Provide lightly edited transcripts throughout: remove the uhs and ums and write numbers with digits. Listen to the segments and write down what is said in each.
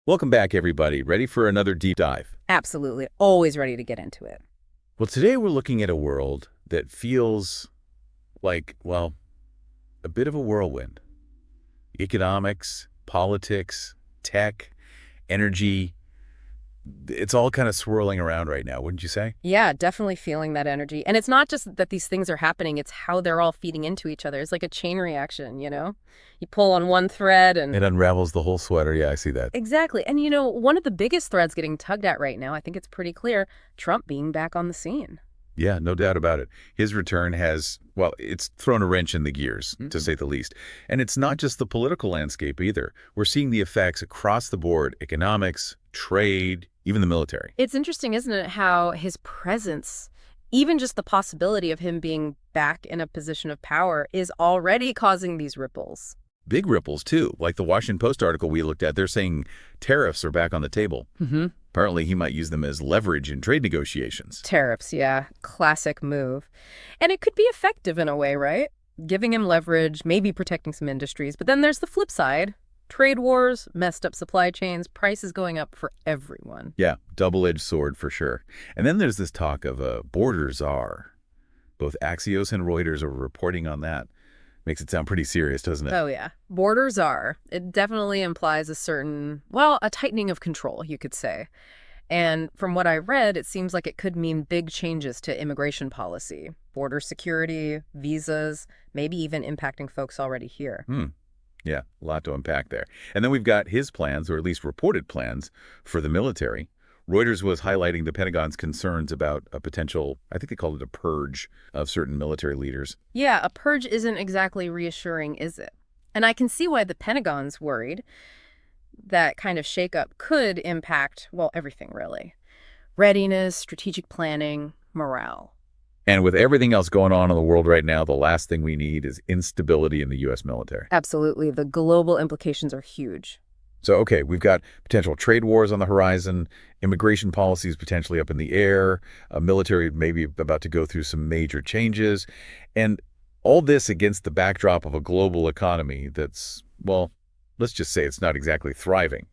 Welcome back, everybody. Ready for another deep dive? Absolutely. Always ready to get into it. Well, today we're looking at a world that feels like, well, a bit of a whirlwind. Economics, politics, tech, energy, it's all kind of swirling around right now, wouldn't you say? Yeah, definitely feeling that energy. And it's not just that these things are happening, it's how they're all feeding into each other. It's like a chain reaction, you know? You pull on one thread and It unravels the whole sweater. Yeah, I see that. exactly. And one of the biggest threads getting tugged at right now, I think it's pretty clear, Trump being back on the scene. Yeah, no doubt about it. His return has, well, it's thrown a wrench in the gears, to Mhm. say the least. And it's not just the political landscape either. We're seeing the effects across the board: economics, trade, even the military. It's interesting, isn't it, how his presence, even just the possibility of him being back in a position of power, is already causing these ripples. Big ripples, too. Like the Washington Post article we looked at, they're saying tariffs are back on the table. Mm-hmm. Apparently, he might use them as leverage in trade negotiations. Tariffs, yeah. Classic move. And it could be effective in a way, right? Giving him leverage, maybe protecting some industries. But then there's the flip side. Trade wars, messed up supply chains, prices going up for everyone. Yeah, double-edged sword for sure. And then there's this talk of a border czar. Both Axios and Reuters are reporting on that. Makes it sound pretty serious, doesn't it? Oh, yeah. Borders are. It definitely implies a certain, well, a tightening of control, you could say. And from what I read, it seems like it could mean big changes to immigration policy, border security, visas, maybe even impacting folks already here. Yeah, a lot to unpack there. And then we've got his plans, or at least reported plans, for the military. Reuters was highlighting the Pentagon's concerns about a potential, I think they called it a purge of certain military leaders. Yeah, a purge isn't exactly reassuring, is it? And I can see why the Pentagon's worried. That kind of shakeup could impact, well, everything really. Readiness, strategic planning, morale. And with everything else going on in the world right now, the last thing we need is instability in the U.S. military. Absolutely. The global implications are huge. So, okay, we've got potential trade wars on the horizon, immigration policies potentially up in the air, a military maybe about to go through some major changes, and all this against the backdrop of a global economy that's, well, let's just say it's not exactly thriving.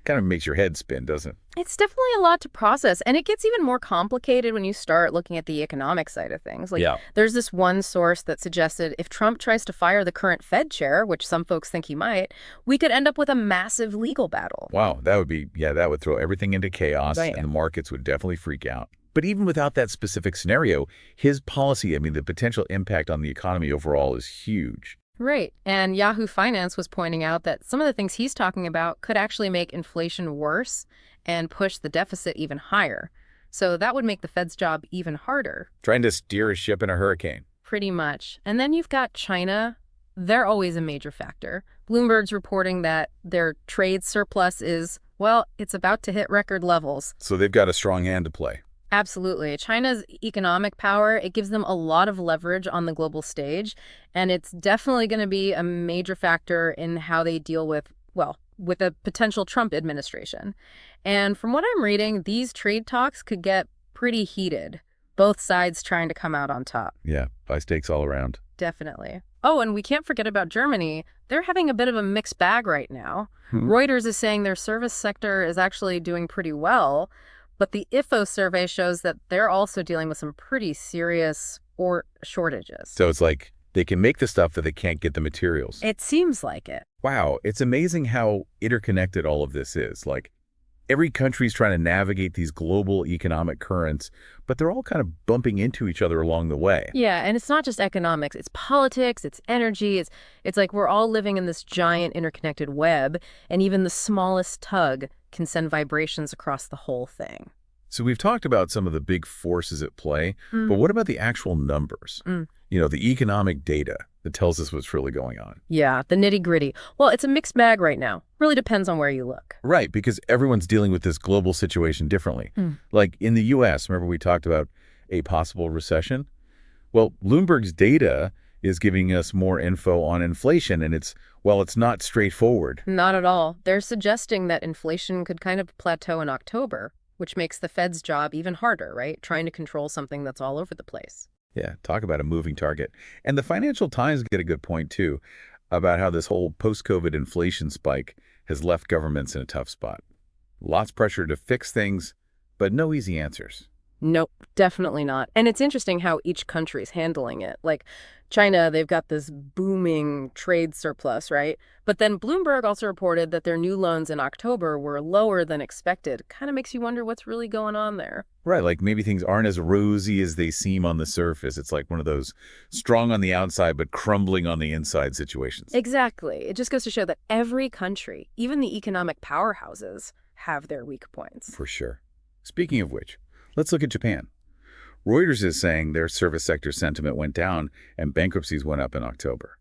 Kind of makes your head spin, doesn't it? It's definitely a lot to process, and it gets even more complicated when you start looking at the economic side of things. Yeah. There's this one source that suggested if Trump tries to fire the current Fed chair, which some folks think he might, we could end up with a massive legal battle. Wow, that would throw everything into chaos, Right. and the markets would definitely freak out. But even without that specific scenario, his policy, I mean, the potential impact on the economy overall is huge. Right. And Yahoo Finance was pointing out that some of the things he's talking about could actually make inflation worse and push the deficit even higher. So that would make the Fed's job even harder. Trying to steer a ship in a hurricane. Pretty much. And then you've got China. They're always a major factor. Bloomberg's reporting that their trade surplus is, well, it's about to hit record levels. So they've got a strong hand to play. Absolutely. China's economic power, it gives them a lot of leverage on the global stage, and it's definitely going to be a major factor in how they deal with, well, with a potential Trump administration. And from what I'm reading, these trade talks could get pretty heated, both sides trying to come out on top. Yeah, high stakes all around. Definitely. Oh, and we can't forget about Germany. They're having a bit of a mixed bag right now. Reuters is saying their service sector is actually doing pretty well, but the IFO survey shows that they're also dealing with some pretty serious shortages. So it's like they can make the stuff that they can't get the materials. It seems like it. Wow, it's amazing how interconnected all of this is. Like, every country's trying to navigate these global economic currents, but they're all kind of bumping into each other along the way. Yeah, and it's not just economics, it's politics, it's energy, it's like we're all living in this giant interconnected web, and even the smallest tug can send vibrations across the whole thing. So we've talked about some of the big forces at play, but what about the actual numbers? The economic data that tells us what's really going on. Yeah, the nitty-gritty. Well, it's a mixed bag right now. Really depends on where you look. Right, because everyone's dealing with this global situation differently. Like in the U.S., remember we talked about a possible recession? Well, Bloomberg's data is giving us more info on inflation, and it's not straightforward. Not at all. They're suggesting that inflation could kind of plateau in October, which makes the Fed's job even harder, right? Trying to control something that's all over the place. Yeah, talk about a moving target. And the Financial Times get a good point, too, about how this whole post-COVID inflation spike has left governments in a tough spot. Lots of pressure to fix things, but no easy answers. Nope, definitely not. And it's interesting how each country's handling it. Like China, they've got this booming trade surplus, right? But then Bloomberg also reported that their new loans in October were lower than expected. Kind of makes you wonder what's really going on there. Right, like maybe things aren't as rosy as they seem on the surface. It's like one of those strong on the outside but crumbling on the inside situations. Exactly. It just goes to show that every country, even the economic powerhouses, have their weak points. For sure. Speaking of which, let's look at Japan. Reuters is saying their service sector sentiment went down and bankruptcies went up in October.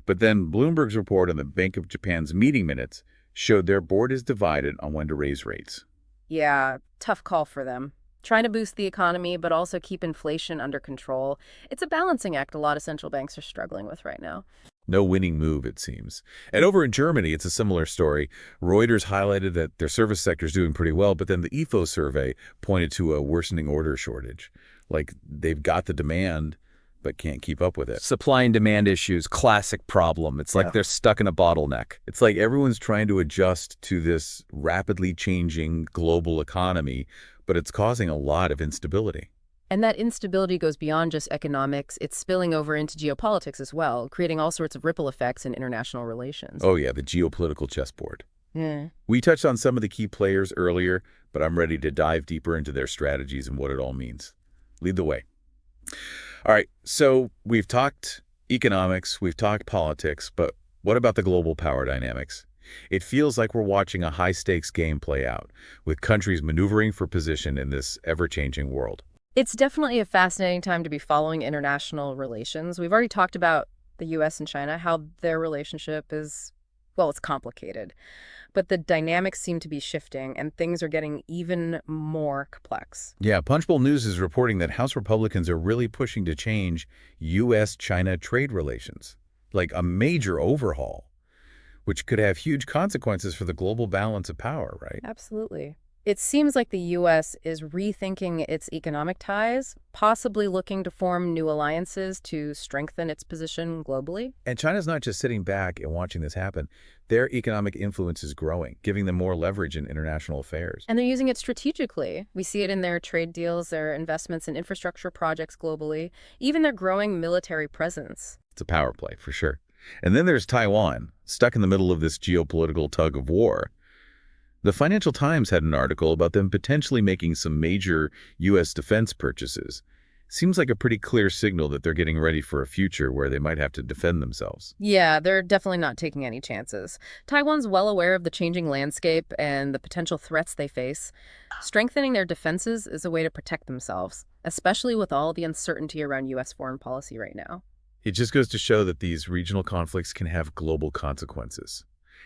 But then Bloomberg's report on the Bank of Japan's meeting minutes showed their board is divided on when to raise rates. Yeah, tough call for them. Trying to boost the economy, but also keep inflation under control. It's a balancing act a lot of central banks are struggling with right now. No winning move, it seems. And over in Germany, it's a similar story. Reuters highlighted that their service sector is doing pretty well, but then the IFO survey pointed to a worsening order shortage. Like they've got the demand, but can't keep up with it. Supply and demand issues, classic problem. It's like they're stuck in a bottleneck. It's like everyone's trying to adjust to this rapidly changing global economy, but it's causing a lot of instability. And that instability goes beyond just economics. It's spilling over into geopolitics as well, creating all sorts of ripple effects in international relations. Oh yeah, the geopolitical chessboard. Yeah. We touched on some of the key players earlier, but I'm ready to dive deeper into their strategies and what it all means. Lead the way. All right, so we've talked economics, we've talked politics, but what about the global power dynamics? It feels like we're watching a high-stakes game play out, with countries maneuvering for position in this ever-changing world. It's definitely a fascinating time to be following international relations. We've already talked about the U.S. and China, how their relationship is, well, it's complicated. But the dynamics seem to be shifting, and things are getting even more complex. Yeah, Punchbowl News is reporting that House Republicans are really pushing to change U.S.-China trade relations, like a major overhaul, which could have huge consequences for the global balance of power, right? Absolutely. It seems like the U.S. is rethinking its economic ties, possibly looking to form new alliances to strengthen its position globally. And China's not just sitting back and watching this happen. Their economic influence is growing, giving them more leverage in international affairs. And they're using it strategically. We see it in their trade deals, their investments in infrastructure projects globally, even their growing military presence. It's a power play, for sure. And then there's Taiwan, stuck in the middle of this geopolitical tug of war. The Financial Times had an article about them potentially making some major U.S. defense purchases. Seems like a pretty clear signal that they're getting ready for a future where they might have to defend themselves. Yeah, they're definitely not taking any chances. Taiwan's well aware of the changing landscape and the potential threats they face. Strengthening their defenses is a way to protect themselves, especially with all the uncertainty around U.S. foreign policy right now. It just goes to show that these regional conflicts can have global consequences,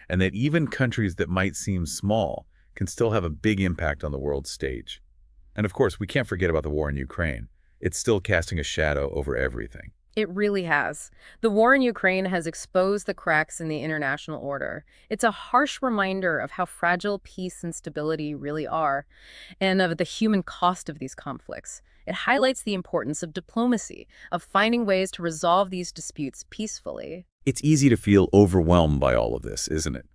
and that even countries that might seem small can still have a big impact on the world stage. And of course, we can't forget about the war in Ukraine. It's still casting a shadow over everything. It really has. The war in Ukraine has exposed the cracks in the international order. It's a harsh reminder of how fragile peace and stability really are, and of the human cost of these conflicts. It highlights the importance of diplomacy, of finding ways to resolve these disputes peacefully. It's easy to feel overwhelmed by all of this, isn't it?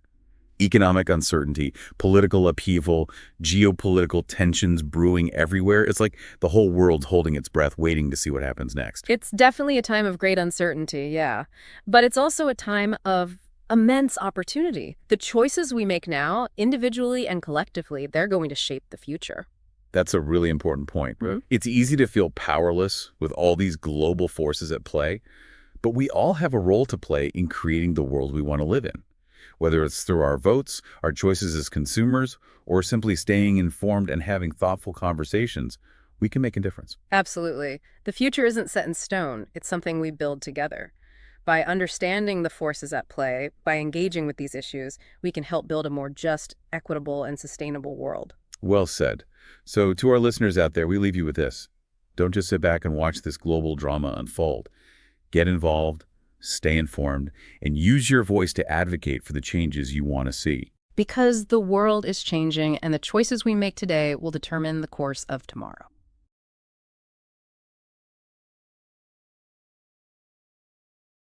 Economic uncertainty, political upheaval, geopolitical tensions brewing everywhere. It's like the whole world's holding its breath, waiting to see what happens next. It's definitely a time of great uncertainty, yeah. But it's also a time of immense opportunity. The choices we make now, individually and collectively, they're going to shape the future. That's a really important point. Mm-hmm. It's easy to feel powerless with all these global forces at play, but we all have a role to play in creating the world we want to live in. Whether it's through our votes, our choices as consumers, or simply staying informed and having thoughtful conversations, we can make a difference. Absolutely. The future isn't set in stone. It's something we build together. By understanding the forces at play, by engaging with these issues, we can help build a more just, equitable, and sustainable world. Well said. So to our listeners out there, we leave you with this. Don't just sit back and watch this global drama unfold. Get involved, stay informed, and use your voice to advocate for the changes you want to see. Because the world is changing, and the choices we make today will determine the course of tomorrow.